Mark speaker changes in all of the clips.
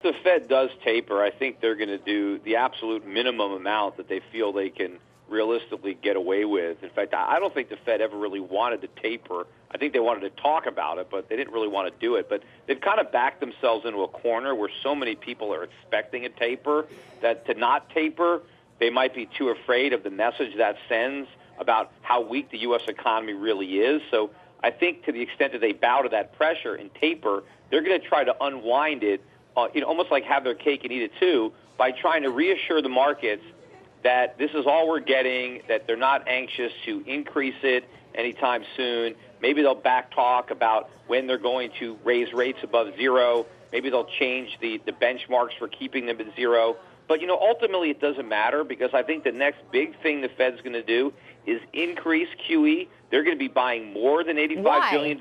Speaker 1: the Fed does taper, I think they're going to do the absolute minimum amount that they feel they can realistically get away with. In fact, I don't think the Fed ever really wanted to taper. I think they wanted to talk about it, but they didn't really want to do it. But they've kind of backed themselves into a corner where so many people are expecting a taper that to not taper, they might be too afraid of the message that sends about how weak the U.S. economy really is. So I think to the extent that they bow to that pressure and taper, they're going to try to unwind it, almost like have their cake and eat it too, by trying to reassure the markets that this is all we're getting, that they're not anxious to increase it anytime soon. Maybe they'll back talk about when they're going to raise rates above zero. Maybe they'll change the benchmarks for keeping them at zero. But, ultimately it doesn't matter because I think the next big thing the Fed's going to do is increase QE. They're going to be buying more than $85 billion.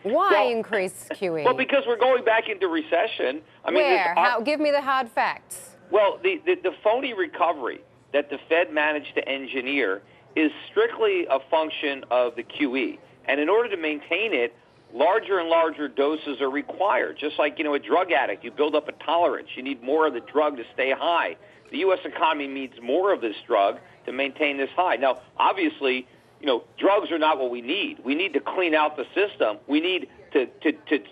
Speaker 2: Why increase QE?
Speaker 1: Well, because we're going back into recession.
Speaker 2: Where? Give me the hard facts.
Speaker 1: Well, the phony recovery that the Fed managed to engineer is strictly a function of the QE. And in order to maintain it, larger and larger doses are required. Just like, a drug addict, you build up a tolerance. You need more of the drug to stay high. The U.S. economy needs more of this drug to maintain this high. Now, obviously, drugs are not what we need. We need to clean out the system. We need to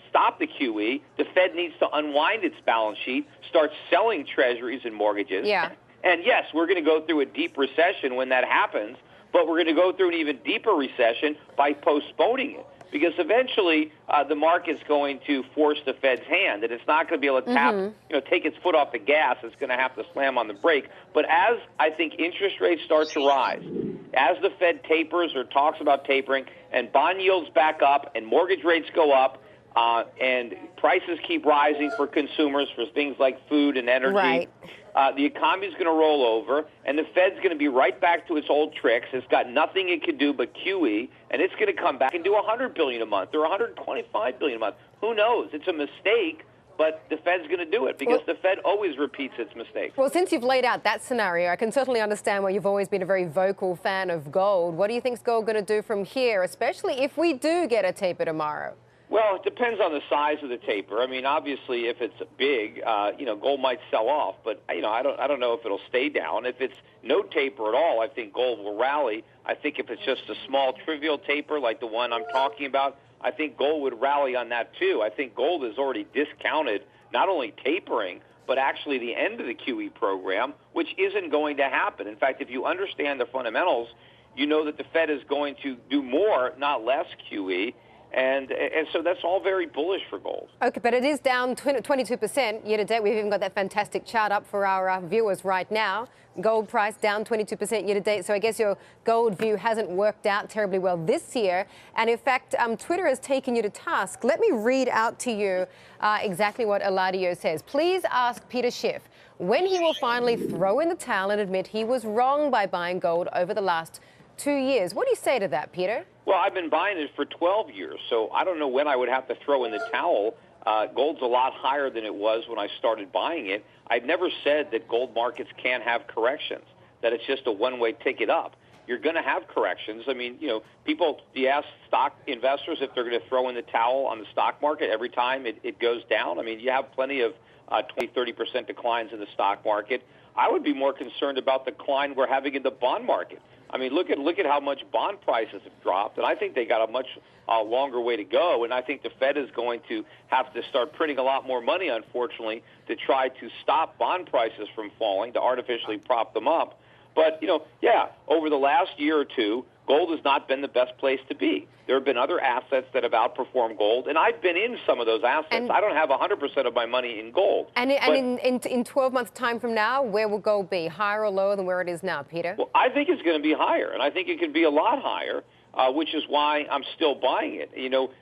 Speaker 1: stop the QE. The Fed needs to unwind its balance sheet, start selling treasuries and mortgages.
Speaker 2: Yeah.
Speaker 1: And yes, we're going to go through a deep recession when that happens, but we're going to go through an even deeper recession by postponing it. Because eventually the market's going to force the Fed's hand, and it's not going to be able to take its foot off the gas. It's going to have to slam on the brake. But as I think interest rates start to rise, as the Fed tapers or talks about tapering, and bond yields back up, and mortgage rates go up, and prices keep rising for consumers for things like food and energy,
Speaker 2: right.
Speaker 1: The economy is going to roll over, and the Fed's going to be right back to its old tricks. It's got nothing it can do but QE, and it's going to come back and do $100 billion a month or $125 billion a month. Who knows? It's a mistake, but the Fed's going to do it because the Fed always repeats its mistakes.
Speaker 2: Well, since you've laid out that scenario, I can certainly understand why you've always been a very vocal fan of gold. What do you think is gold going to do from here, especially if we do get a taper tomorrow?
Speaker 1: Well, it depends on the size of the taper. I mean, obviously, if it's big, gold might sell off. But I don't know if it'll stay down. If it's no taper at all, I think gold will rally. I think if it's just a small, trivial taper like the one I'm talking about, I think gold would rally on that too. I think gold has already discounted not only tapering, but actually the end of the QE program, which isn't going to happen. In fact, if you understand the fundamentals, you know that the Fed is going to do more, not less QE. And so that's all very bullish for gold.
Speaker 2: Okay, but it is down 22% year to date. We've even got that fantastic chart up for our viewers right now. Gold price down 22% year to date. So I guess your gold view hasn't worked out terribly well this year. And in fact, Twitter has taken you to task. Let me read out to you exactly what Eladio says. Please ask Peter Schiff when he will finally throw in the towel and admit he was wrong by buying gold over the last 2 years. What do you say to that, Peter?
Speaker 1: Well, I've been buying it for 12 years, so I don't know when I would have to throw in the towel. Gold's a lot higher than it was when I started buying it. I've never said that gold markets can't have corrections, that it's just a one-way ticket up. You're going to have corrections. I mean, people, do you ask stock investors if they're going to throw in the towel on the stock market every time it goes down? I mean, you have plenty of 20, 30% declines in the stock market. I would be more concerned about the decline we're having in the bond market. I mean, look at how much bond prices have dropped, and I think they got a much longer way to go, and I think the Fed is going to have to start printing a lot more money, unfortunately, to try to stop bond prices from falling, to artificially prop them up. But, over the last year or two, gold has not been the best place to be. There have been other assets that have outperformed gold, and I've been in some of those assets. And I don't have 100% of my money in gold.
Speaker 2: And in 12 months' time from now, where will gold be, higher or lower than where it is now, Peter?
Speaker 1: Well, I think it's going to be higher, and I think it could be a lot higher, which is why I'm still buying it.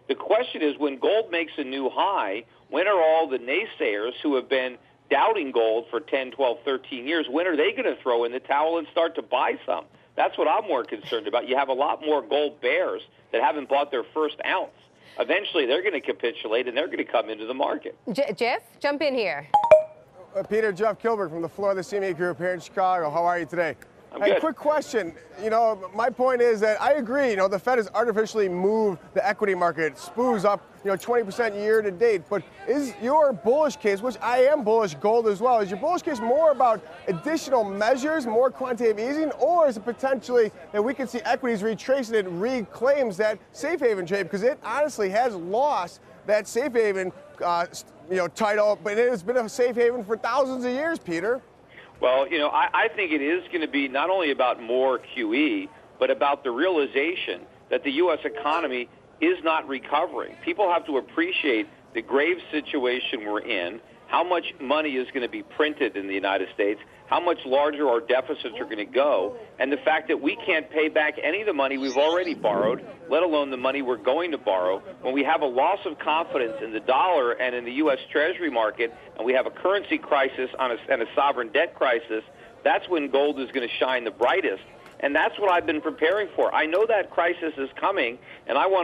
Speaker 1: The question is, when gold makes a new high, when are all the naysayers who have been doubting gold for 10, 12, 13 years, when are they going to throw in the towel and start to buy some? That's what I'm more concerned about. You have a lot more gold bears that haven't bought their first ounce. Eventually, they're going to capitulate, and they're going to come into the market.
Speaker 2: Jeff, jump in here.
Speaker 3: Peter, Jeff Kilberg from the floor of the CME Group here in Chicago. How are you today?
Speaker 1: I'm good.
Speaker 3: Quick question. My point is that I agree. The Fed has artificially moved the equity market, spoos up 20% year to date. But is your bullish case, which I am bullish gold as well, is your bullish case more about additional measures, more quantitative easing, or is it potentially that we can see equities retrace it and reclaims that safe haven trade? Because it honestly has lost that safe haven title, but it has been a safe haven for thousands of years, Peter.
Speaker 1: Well, I think it is going to be not only about more QE, but about the realization that the U.S. economy is not recovering. People have to appreciate the grave situation we're in, how much money is going to be printed in the United States, how much larger our deficits are going to go, and the fact that we can't pay back any of the money we've already borrowed, let alone the money we're going to borrow. When we have a loss of confidence in the dollar and in the U.S. Treasury market, and we have a currency crisis and a sovereign debt crisis, that's when gold is going to shine the brightest. And that's what I've been preparing for. I know that crisis is coming, and I want to